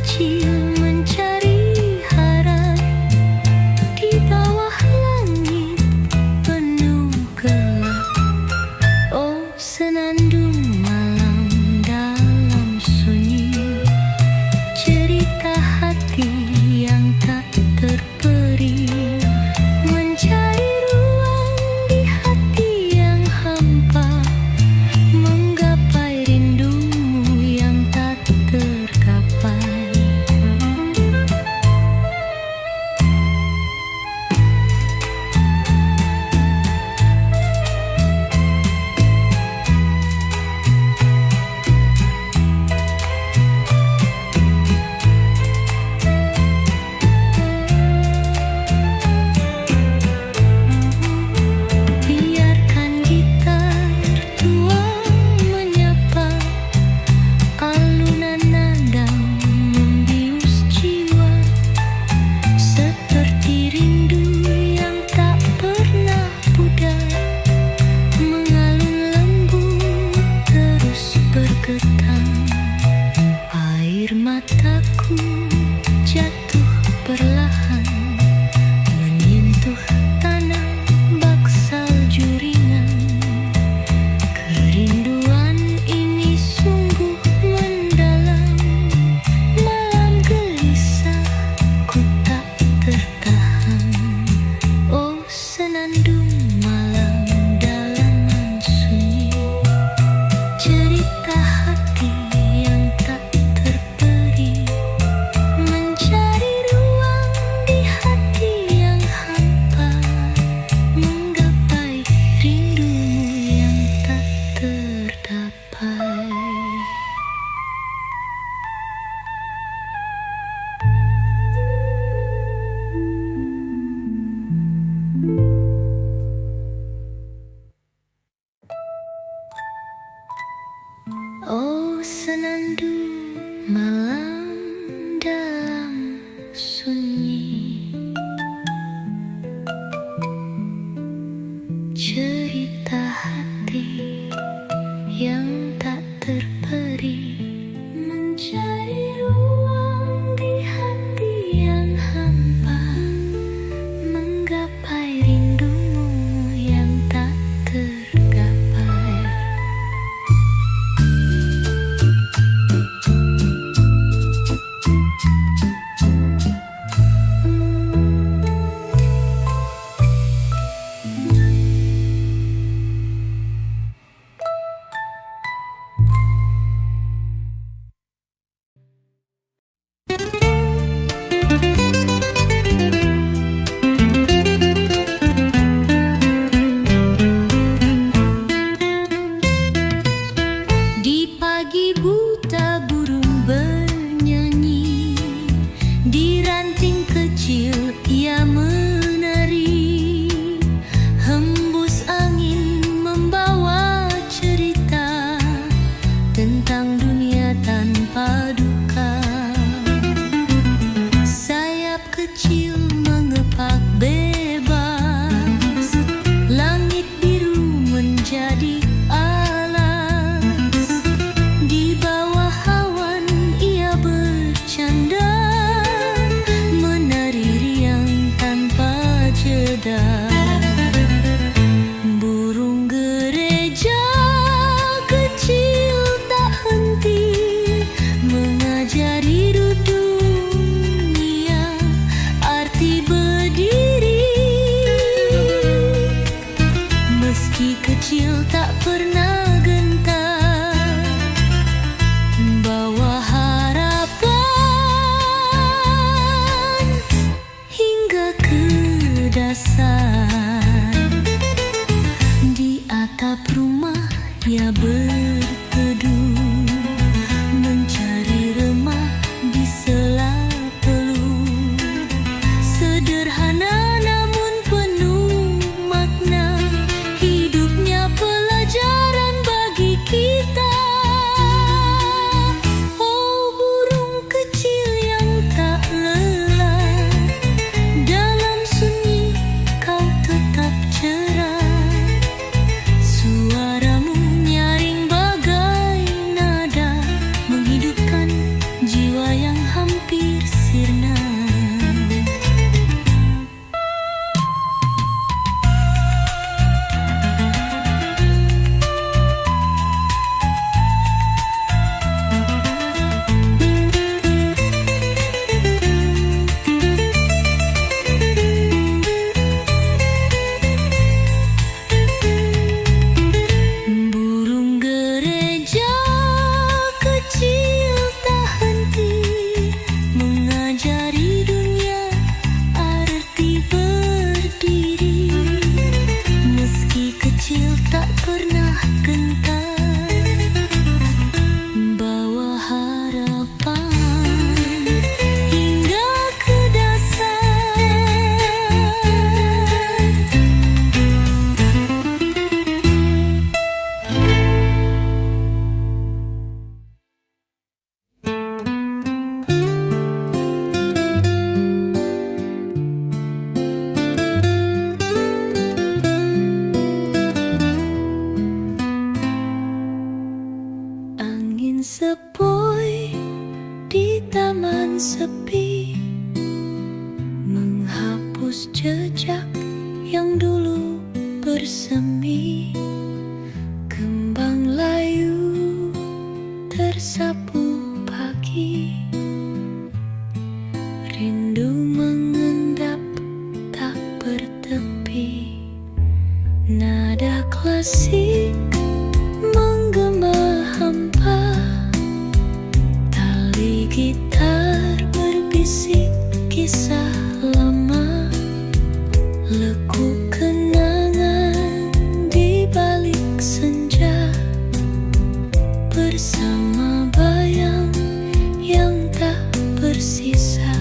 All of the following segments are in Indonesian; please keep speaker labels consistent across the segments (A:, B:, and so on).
A: kecil mencari harap di bawah langit penuh gelap. Oh, senandung malam dalam sunyi, cerita hati yang tak terperi, mencari ruang di hati yang hampa, menggapai rindumu yang tak tergapai. Biarkan gitar tua menyapa, alunan nada membius jiwa, seperti rindu yang tak pernah pudar, mengalun lembut terus bergetar. Air mataku jatuh perlahan, menyentuh tanah bak salju ringan. Kerinduan ini sungguh mendalam, malam gelisah ku tak tertahan. Oh, senandung malam dalaman sunyi, cerita hati yang tak terperi, mencari ruang di hati yang hampa, menggapai rindumu yang tak terdapai. Oh, senandung malam dalam sunyi, cerita hati yang tak terperi, mencari ruang di hati yang hampa, menggapai rindumu yang tak tergapai. sepi, menghapus jejak yang dulu bersemi. Kembang layu tersapu pagi, rindu mengendap tak bertepi. Nada klasik menggema hampa, tali gitar berbisik kisah lama. Lekuk kenangan di balik senja, bersama bayang yang tak bersisa.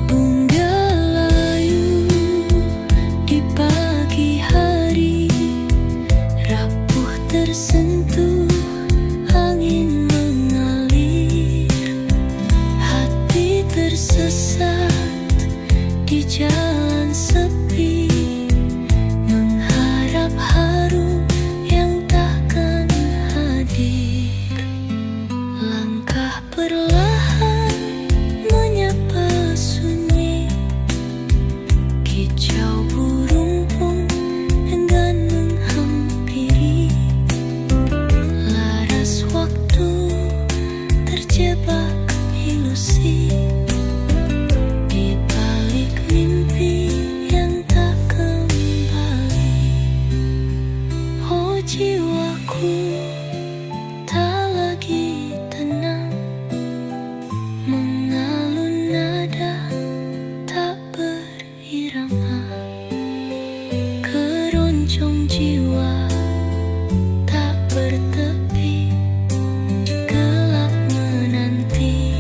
A: Bunga layu di pagi hari, rapuh tersentuh angin mengalir. Hati tersesat di jalan sepi, mengharap harum yang takkan hadir. Langkah perlahan menyapa sunyi, kicau burung pun enggan menghampiri. Laras waktu terjebak ilusi, di balik mimpi yang tak kembali. Oh jiwaku tak lagi tenang, mengalun nada tak berirama. Keroncong jiwa tak bertepi, gelap menanti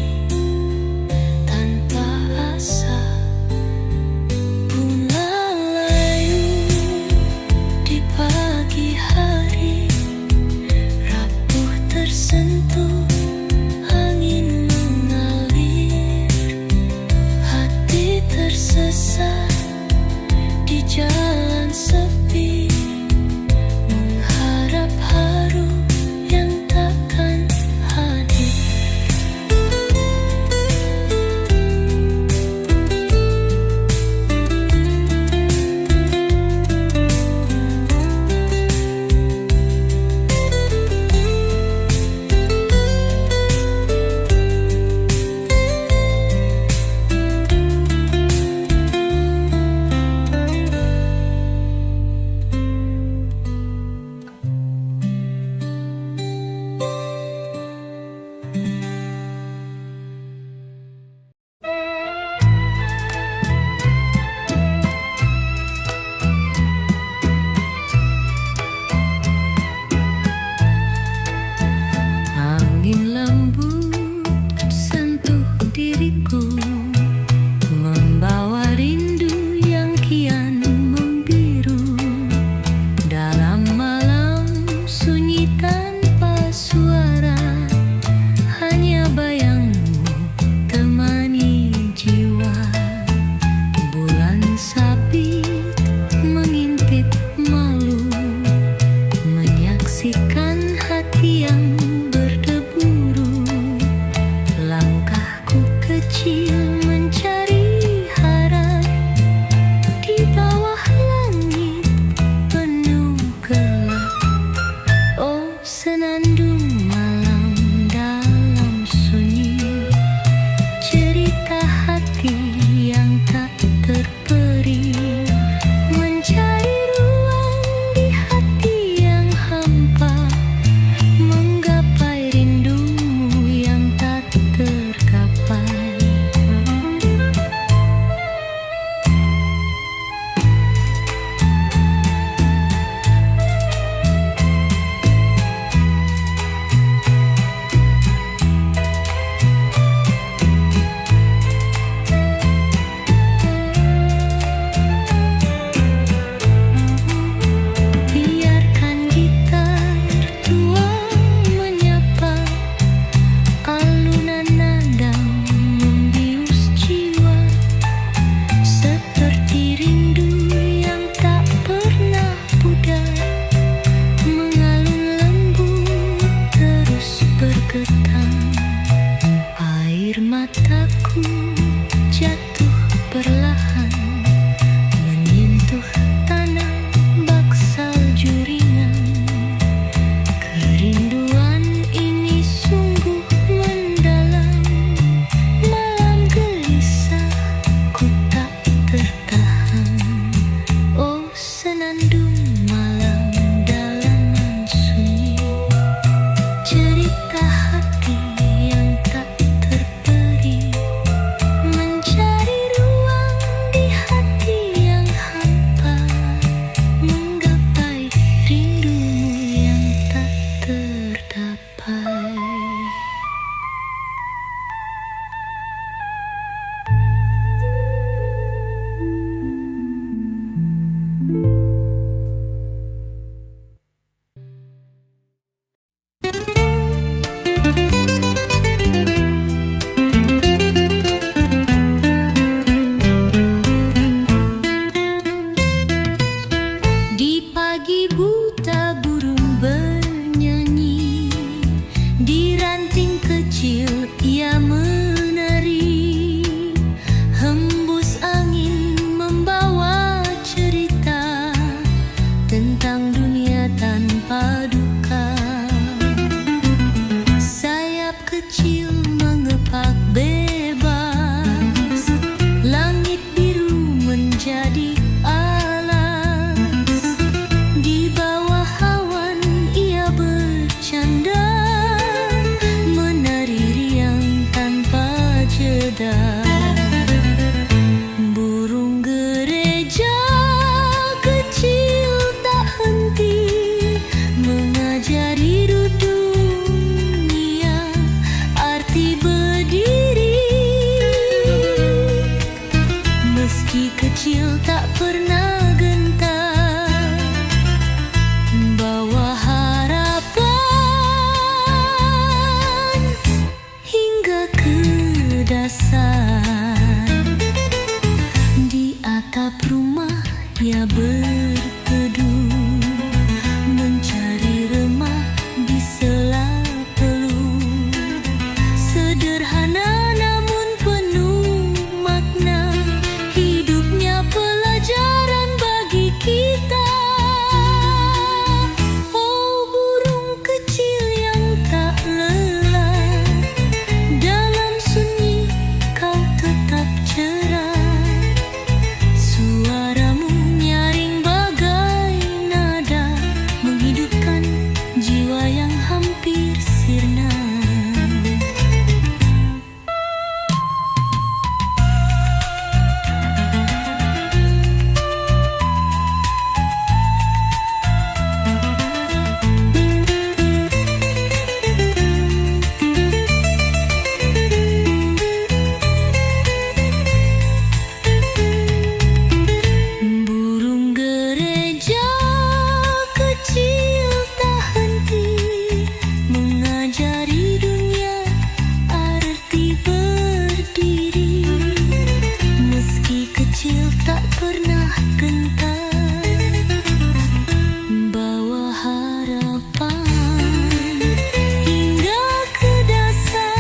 A: mataku jatuh perlahan menyentuh tanah bak salju ringan. Kerinduan ini sungguh mendalam. Malam gelisah ku tak tertahan. Oh senandung malam dalaman sunyi, cerita hati yang tak terperi, mencari ruang di hati yang hampa, menggapai rindumu yang tak terdapai. Di pagi buta burung bernyanyi, di ranting kecil ia menari. Hembus angin membawa cerita tentang dunia tanpa duka. Sayap kecil mengepak bebas, langit biru menjadi alas. Di bawah awan ia bercanda, menari riang tanpa jeda. Burung gereja kecil tak henti mengajari dunia arti berdiri. Meski kecil tak pernah gentar, bawa harapan hingga ke dasar. Di atap rumah ia berteduh, mencari remah di sela peluh. Sederhana namun penuh makna, hidupnya pelajaran bagi kita. Oh burung kecil yang tak lelah, dalam sunyi kau tetap cerah. Suaramu nyaring bagai nada, menghidupkan jiwa yang hampir sirna. Burung gereja kecil tak henti mengajari dunia arti berdiri. Meski kecil tak pernah gentar, bawa harapan hingga ke dasar.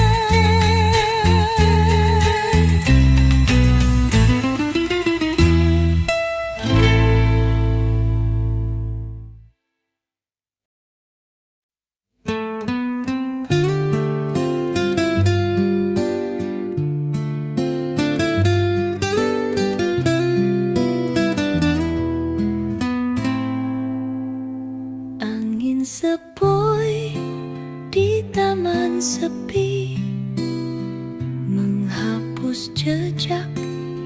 A: Angin sepoi di taman sepi, menghapus jejak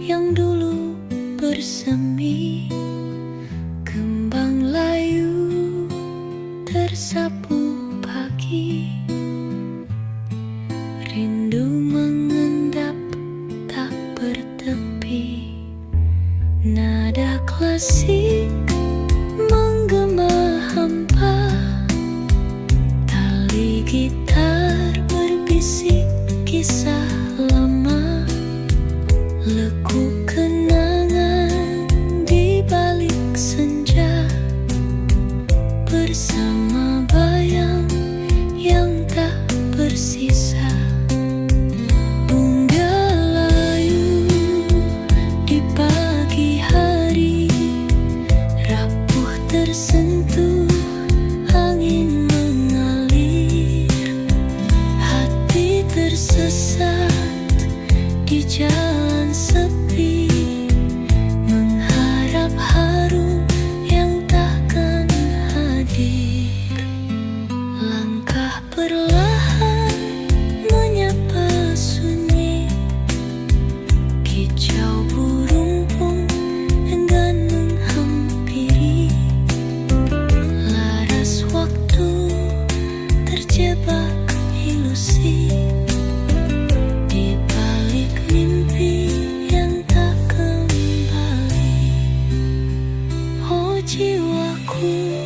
A: yang dulu bersemi. Kembang layu tersapu pagi, rindu mengendap tak bertepi. Nada klasik menggema hampa, tali gitar berbisik kisah lama. Lekuk kenangan di balik senja, bersama bayang yang tak bersisa. Bunga di jalan sepi, mengharap harum yang takkan hadir. Langkah perlahan menyapa sunyi, kicau burung pun enggan menghampiri. Laras waktu terjebak ilusi, di balik mimpi yang tak kembali. Oh jiwaku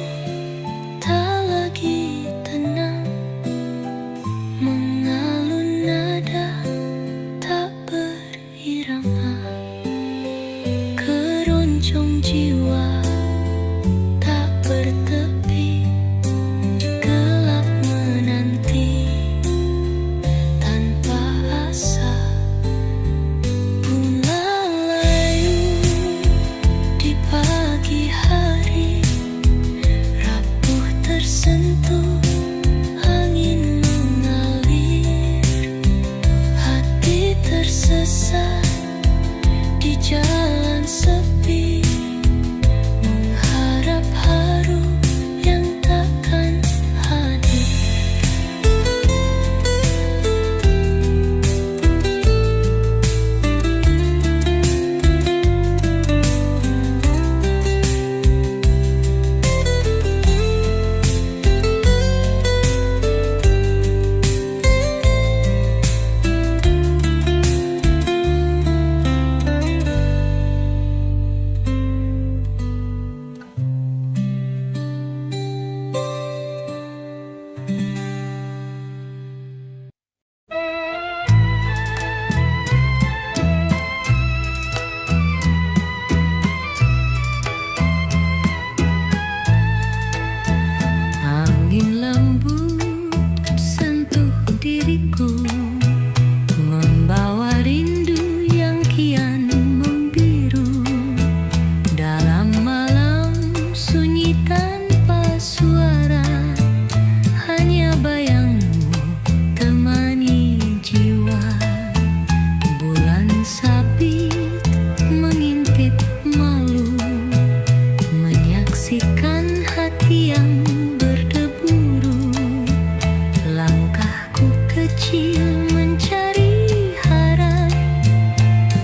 A: tak lagi tenang, mengalun nada tak berirama. Keroncong jiwa tak bertepi, gelap menanti tanpa asa. Bunga layu di pagi hari, rapuh tersentuh angin mengalir. Hati tersesat di jalan sepi, mengharap harum yang takkan hadir. Angin lembut sentuh diriku, membawa rindu yang kian membiru. Dalam malam sunyi tanpa suara, hanya bayangmu temani jiwa. Bulan sabit mengintip malu, menyaksikan hati yang berdeburu. Langkahku kecil mencari harap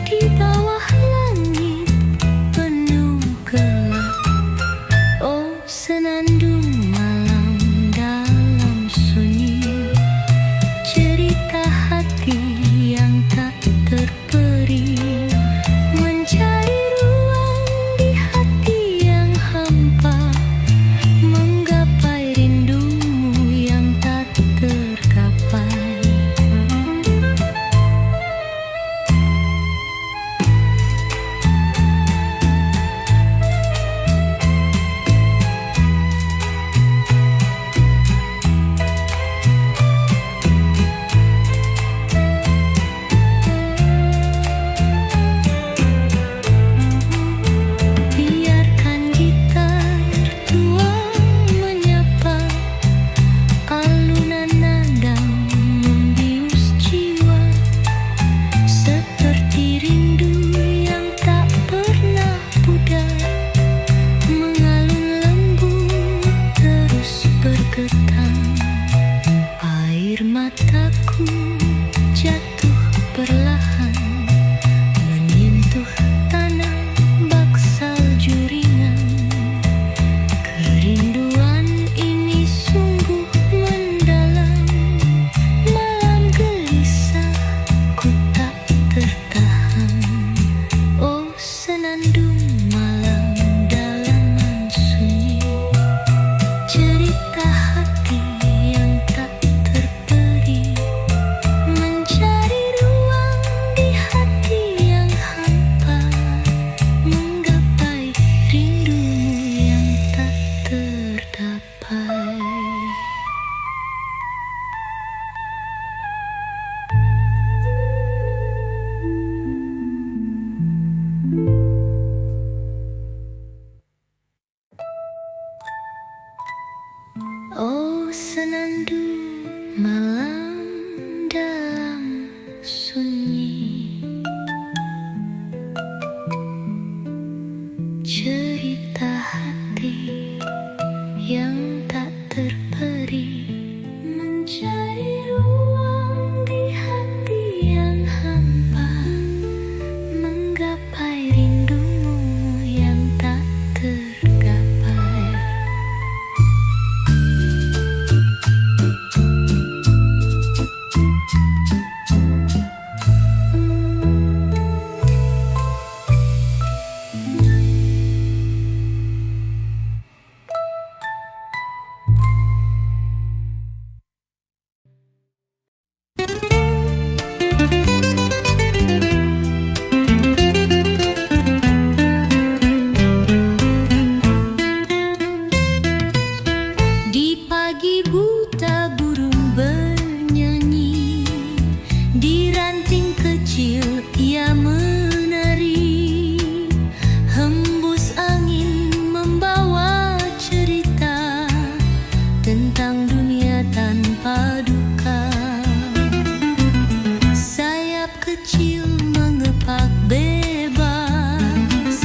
A: di bawah langit penuh gelap. Oh senandung malam dalam sunyi, cerita hati yang tak terperi, mencari ruang di hati yang hampa, menggapai rindumu yang tak tergapai. Biarkan gitar tua menyapa, alunan nada membius jiwa, seperti rindu yang tak pernah pudar, mengalun lembut terus bergetar. Air mataku jatuh perlahan, menyentuh tanah bak salju ringan. Kerinduan ini sungguh mendalam, malam gelisah ku tak tertahan. Oh senandung malam dalaman sunyi, cerita hati yang tak terperi, mencari ruang kecil ia menari, hembus angin membawa cerita tentang dunia tanpa duka. Sayap kecil mengepak bebas,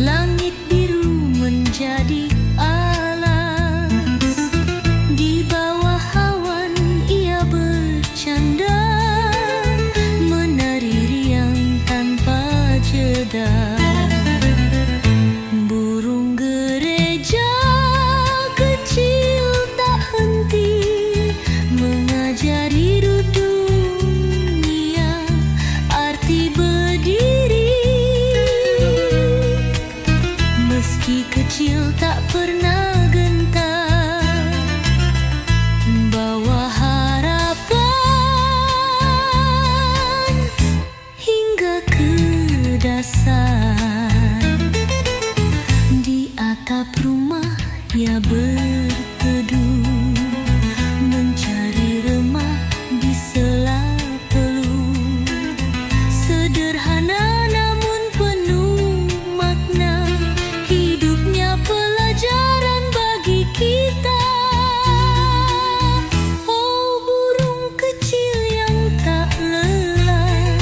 A: langit biru menjadi alas. Di bawah awan ia bercanda, menari riang tanpa jeda. Burung gereja kecil tak henti mengajari dunia arti berdiri. Meski kecil tak pernah gentar, bawa harapan hingga ke dasar. Di atap rumah ia berteduh, mencari remah di sela peluh. Sederhana namun penuh makna, hidupnya pelajaran bagi kita. Oh burung kecil yang tak lelah,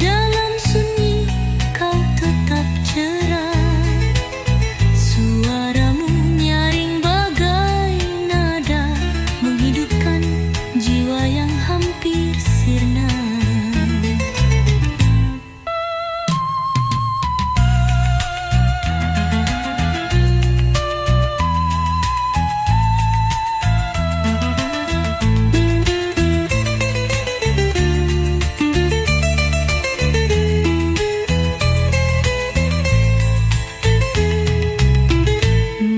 A: dalam sunyi kau tetap cerah. Suaramu nyaring bagai nada, menghidupkan jiwa yang hampir sirna.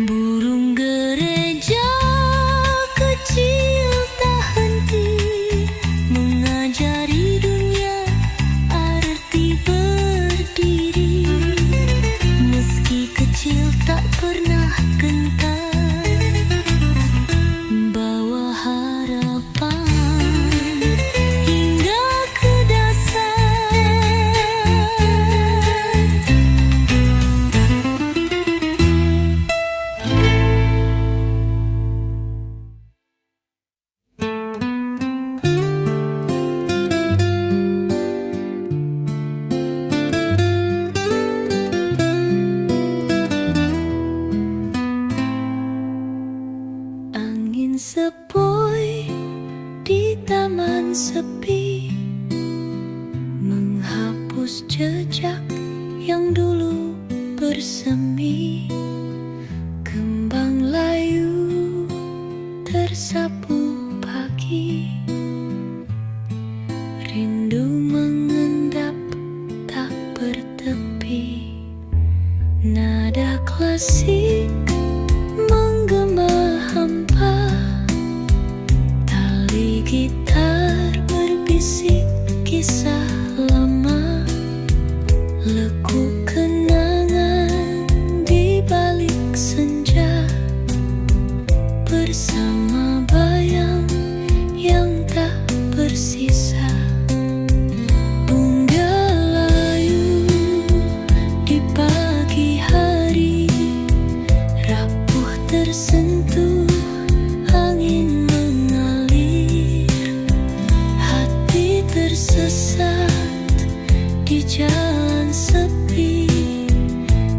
A: Burung gereja kecil tak henti mengajari dunia arti berdiri. Meski kecil tak pernah gentar, bawa harapan hingga ke dasar. Angin sepoi di taman sepi, menghapus jejak yang dulu bersemi. Kembang layu tersapu pagi, rindu mengendap tak bertepi. Nada klasik menggema hampa, tali gitar berbisik kisah lama. Lekuk kenangan di balik senja, bersama bayang yang tak bersisa. Bunga layu di pagi hari, rapuh tersentuh angin mengalir. Hati tersesat di jalan sepi,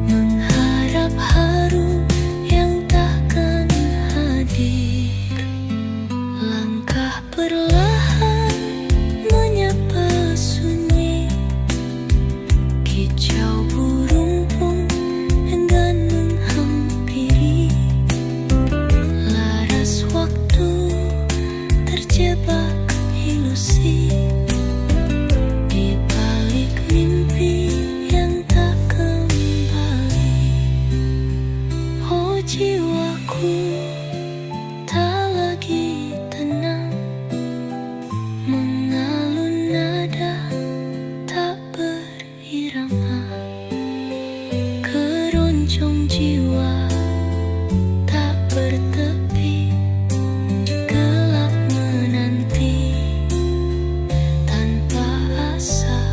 A: mengharap haru yang takkan hadir. Langkah perlahan menyapa sunyi, kicau burung pun enggan menghampiri. Laras waktu terjebak ilusi, di balik mimpi yang tak kembali. Oh jiwaku tak lagi tenang, mengalun nada tak berirama. Keroncong jiwa tak bertepi, gelap menanti tanpa asa.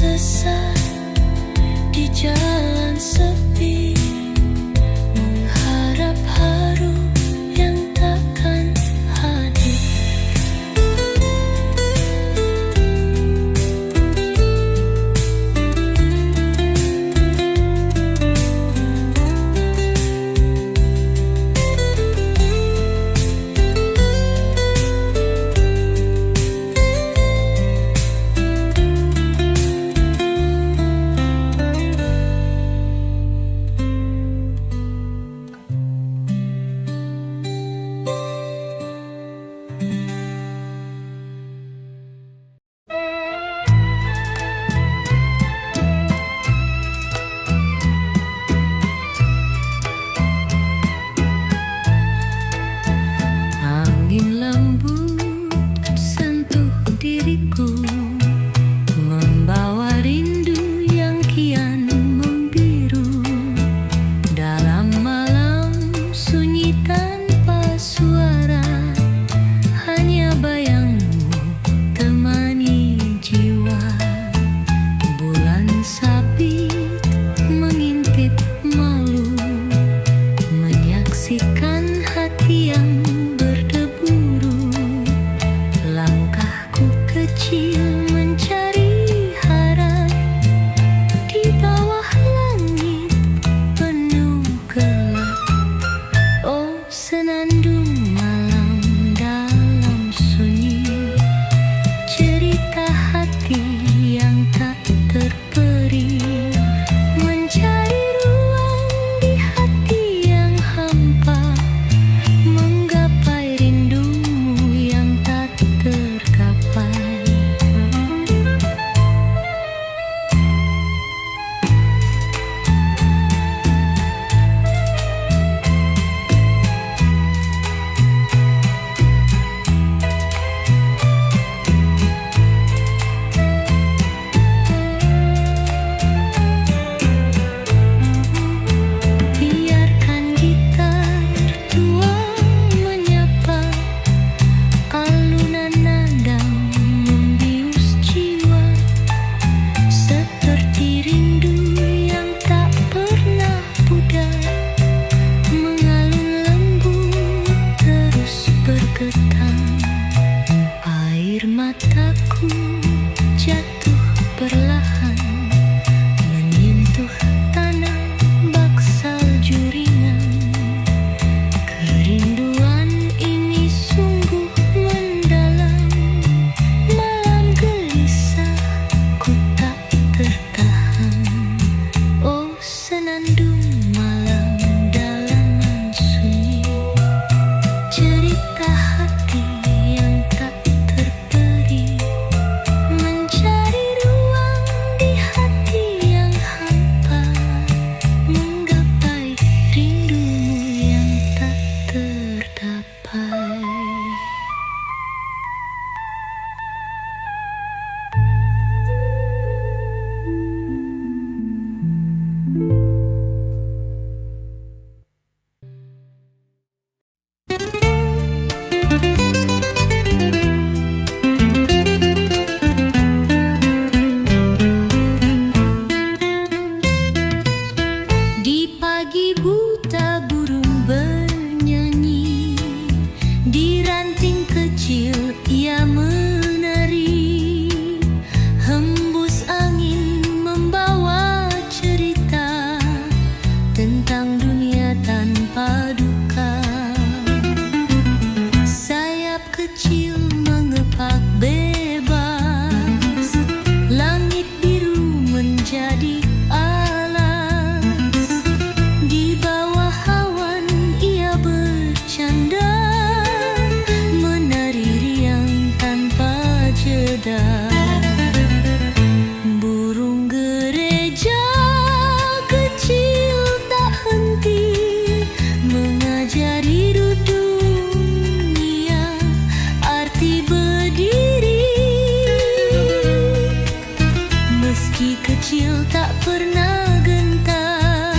A: tersesat di jalan sepi, mengharap harum yang takkan hadir. Angin lembut sentuh diriku, membawa rindu yang kian membiru. Dalam malam sunyi tanpa suara, hanya bayangmu temani jiwa. Bulan sabit mengintip malu, menyaksikan hati yang berdeburu. Langkahku kecil mencari harap di bawah langit penuh gelap. Oh, senandung malam dalam sunyi, cerita hati yang tak terperi, mencari ruang di hati yang hampa, menggapai rindumu yang tak tergapai. Biarkan gitar tua menyapa, alunan nada membius jiwa, seperti rindu yang tak pernah pudar, mengalun lembut terus bergetar. Air mataku jatuh perlahan, menyentuh tanah bak salju ringan. Kerinduan ini sungguh mendalam, malam gelisah ku tak tertahan. Oh, senandung malam dalam sunyi, cerita hati yang tak terperi, mencari ruang di hati yang hampa, menggapai rindumu yang tak terdapai. Di pagi buta burung bernyanyi, di ranting kecil ia menari. Hembus angin membawa cerita tentang dunia tanpa duka. Sayap kecil mengepak bebas, langit biru menjadi alas. Di bawah awan ia bercanda, menari riang tanpa jeda. Burung gereja kecil tak henti mengajari dunia arti berdiri. Meski kecil tak pernah gentar,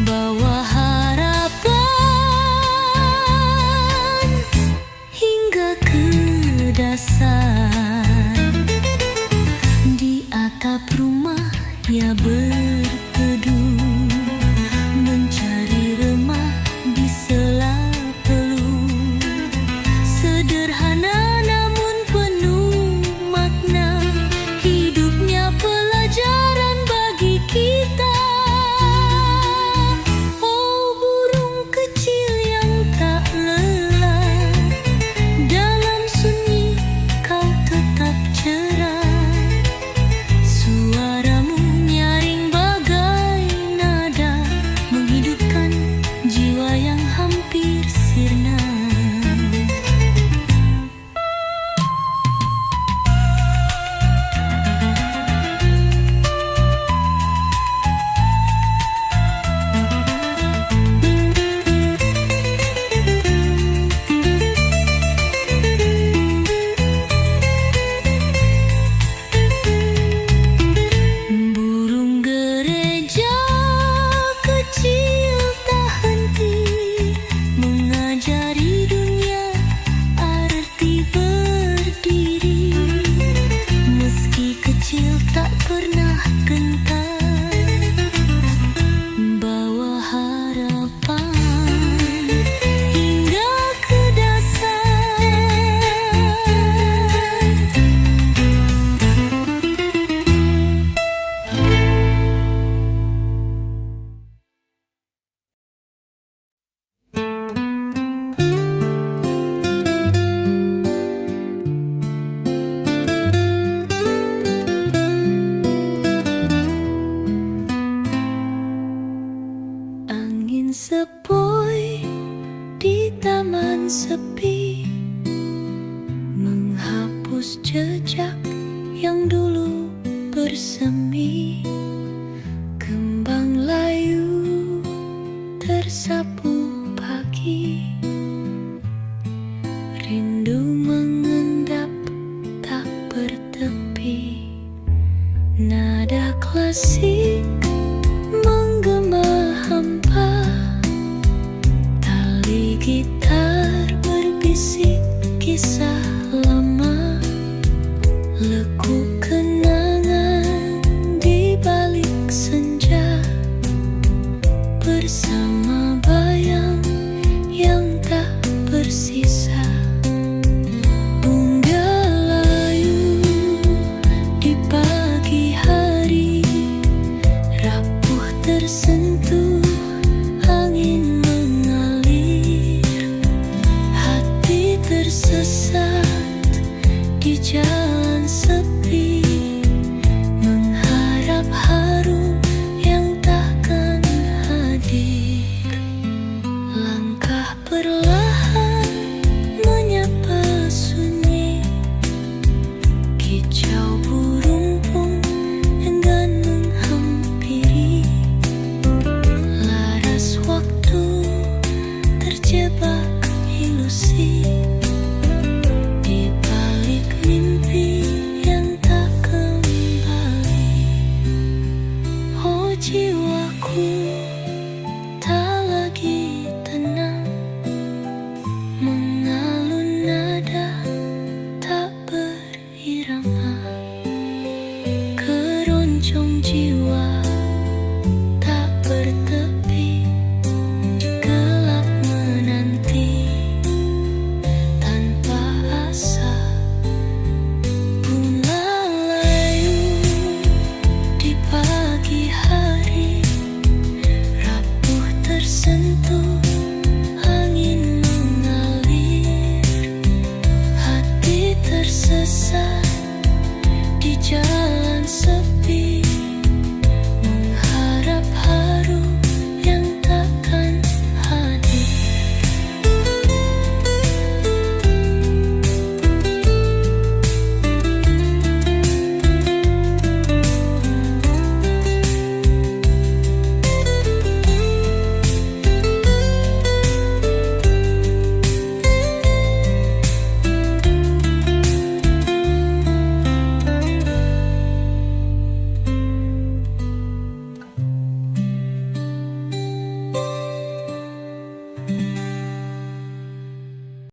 A: bawa harapan hingga ke dasar. yang dulu bersemi. Kembang layu tersapu pagi, rindu mengendap tak bertepi. Nada klasik menggema hampa, tali gitar berbisik kisah lama. Lekuk kenangan di balik senja, bersama bayang yang tak bersisa. Bunga layu di pagi hari, rapuh tersentuh angin mengalir. Hati tersesat di jalan sepi, mengharap harum yang takkan hadir. Langkah perlahan menyapa sunyi, kicau burung pun enggan menghampiri. Laras waktu terjebak ilusi, di balik mimpi yang tak kembali. Oh jiwaku tak lagi tenang, mengalun nada tak berirama. Keroncong jiwa